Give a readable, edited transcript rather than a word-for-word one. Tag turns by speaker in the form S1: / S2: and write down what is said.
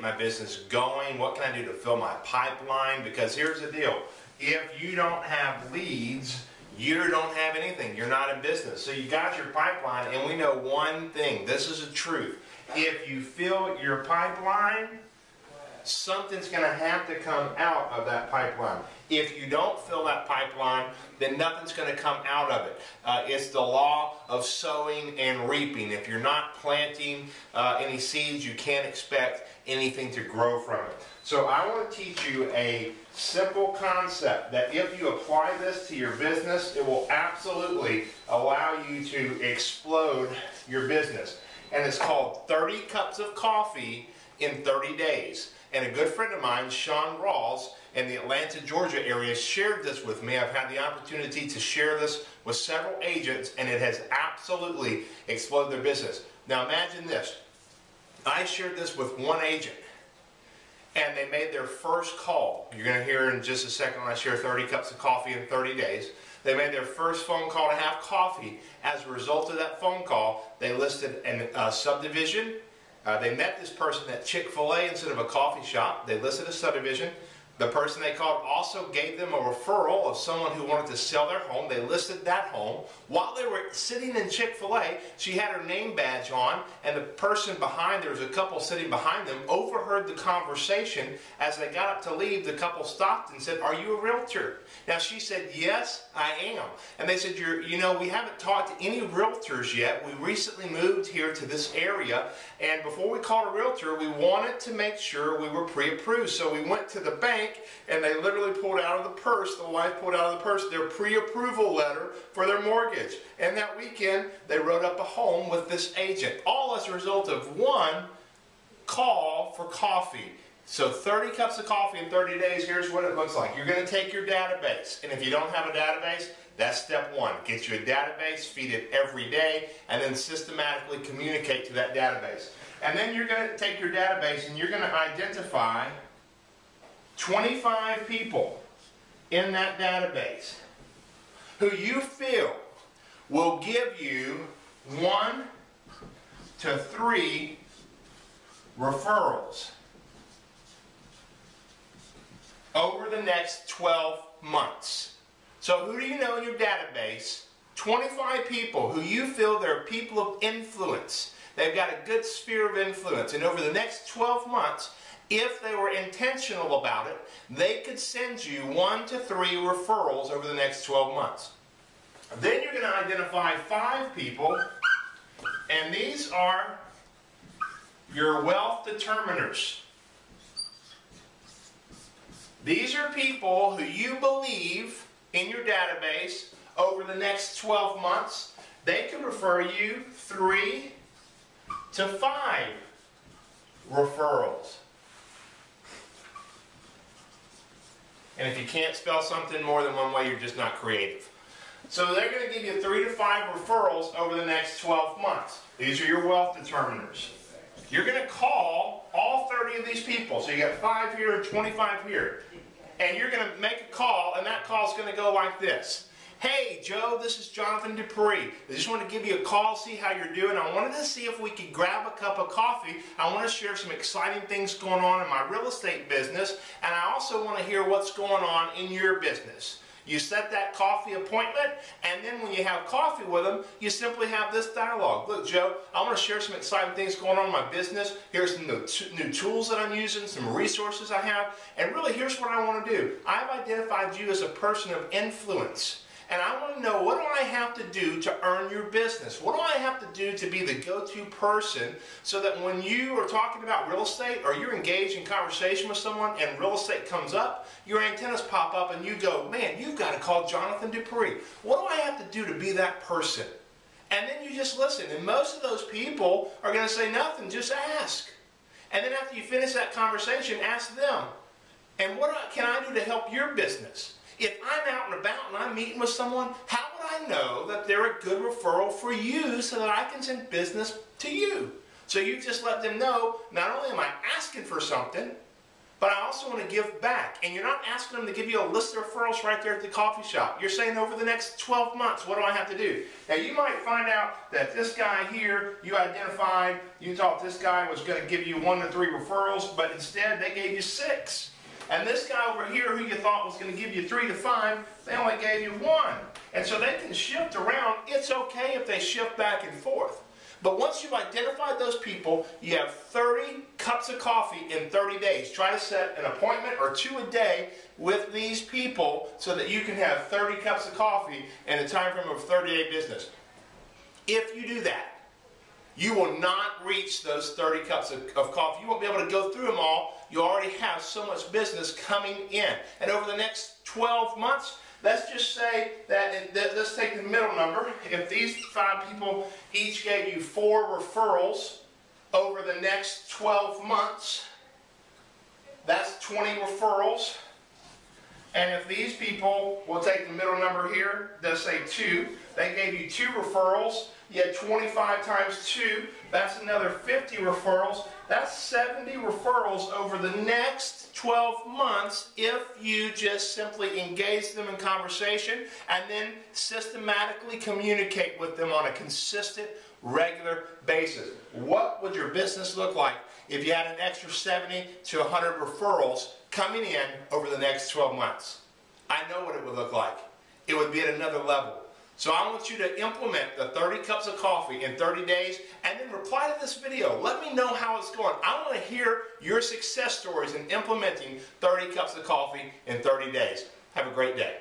S1: my business going? What can I do to fill my pipeline? Because here's the deal. If you don't have leads, you don't have anything. You're not in business. So you got your pipeline, and we know one thing. This is the truth. If you fill your pipeline, something's going to have to come out of that pipeline. If you don't fill that pipeline, then nothing's going to come out of it. It's the law of sowing and reaping. If you're not planting any seeds, you can't expect anything to grow from it. So I want to teach you a simple concept that if you apply this to your business, it will absolutely allow you to explode your business. And it's called 30 cups of coffee in 30 days. And a good friend of mine, Sean Rawls, in the Atlanta, Georgia area, shared this with me. I've had the opportunity to share this with several agents, and it has absolutely exploded their business. Now imagine this. I shared this with one agent, and they made their first call. You're going to hear in just a second when I share 30 cups of coffee in 30 days. They made their first phone call to have coffee. As a result of that phone call, they listed a subdivision. They met this person at Chick-fil-A instead of a coffee shop. They listed a subdivision. The person they called also gave them a referral of someone who wanted to sell their home. They listed that home. While they were sitting in Chick-fil-A, she had her name badge on, and the person behind, there was a couple sitting behind them, overheard the conversation. As they got up to leave, the couple stopped and said, "Are you a realtor?" Now she said, "Yes, I am." And they said, you know, we haven't talked to any realtors yet. We recently moved here to this area, and before we called a realtor, we wanted to make sure we were pre-approved. So we went to the bank, and they literally pulled out of the purse, the wife pulled out of the purse, their pre-approval letter for their mortgage. And that weekend, they wrote up a home with this agent, all as a result of one call for coffee. So 30 cups of coffee in 30 days, here's what it looks like. You're going to take your database, and if you don't have a database, that's step one. Get you a database, feed it every day, and then systematically communicate to that database. And then you're going to take your database and you're going to identify 25 people in that database who you feel will give you 1 to 3 referrals over the next 12 months. So who do you know in your database? 25 people who you feel they're people of influence. They've got a good sphere of influence. And over the next 12 months, if they were intentional about it, they could send you 1 to 3 referrals over the next 12 months. Then you're going to identify 5 people, and these are your wealth determiners. These are people who you believe in your database over the next 12 months, they can refer you 3 to 5 referrals. And if you can't spell something more than one way, you're just not creative. So they're going to give you 3 to 5 referrals over the next 12 months. These are your wealth determiners. You're going to call all 30 of these people. So you got 5 here and 25 here. And you're going to make a call, and that call is going to go like this. "Hey, Joe, this is Jonathan Dupree. I just want to give you a call, see how you're doing. I wanted to see if we could grab a cup of coffee. I want to share some exciting things going on in my real estate business, and I also want to hear what's going on in your business." You set that coffee appointment, and then when you have coffee with them, you simply have this dialogue. "Look, Joe, I want to share some exciting things going on in my business. Here's some new tools that I'm using, some resources I have, and really here's what I want to do. I've identified you as a person of influence, and I want to know, what do I have to do to earn your business? What do I have to do to be the go-to person so that when you are talking about real estate or you're engaged in conversation with someone and real estate comes up, your antennas pop up and you go, man, you've got to call Jonathan Dupree. What do I have to do to be that person?" And then you just listen. And most of those people are going to say nothing, just ask. And then after you finish that conversation, ask them, "And what can I do to help your business? If I'm out and about and I'm meeting with someone, how would I know that they're a good referral for you so that I can send business to you?" So you just let them know, not only am I asking for something, but I also want to give back. And you're not asking them to give you a list of referrals right there at the coffee shop. You're saying over the next 12 months, what do I have to do? Now you might find out that this guy here, you identified, you thought this guy was going to give you 1 to 3 referrals, but instead they gave you 6. And this guy over here who you thought was going to give you 3 to 5, they only gave you 1. And so they can shift around. It's okay if they shift back and forth. But once you've identified those people, you have 30 cups of coffee in 30 days. Try to set an appointment or 2 a day with these people so that you can have 30 cups of coffee in a time frame of 30-day business. If you do that, you will not reach those 30 cups of coffee. You won't be able to go through them all. You already have so much business coming in. And over the next 12 months, let's just say that, let's take the middle number. If these 5 people each gave you 4 referrals over the next 12 months, that's 20 referrals. And if these people, we'll take the middle number here, let's say 2, they gave you 2 referrals, you had 25 times 2, that's another 50 referrals. That's 70 referrals over the next 12 months if you just simply engage them in conversation and then systematically communicate with them on a consistent, regular basis. What would your business look like if you had an extra 70 to 100 referrals coming in over the next 12 months? I know what it would look like. It would be at another level. So I want you to implement the 30 cups of coffee in 30 days and then reply to this video. Let me know how it's going. I want to hear your success stories in implementing 30 cups of coffee in 30 days. Have a great day.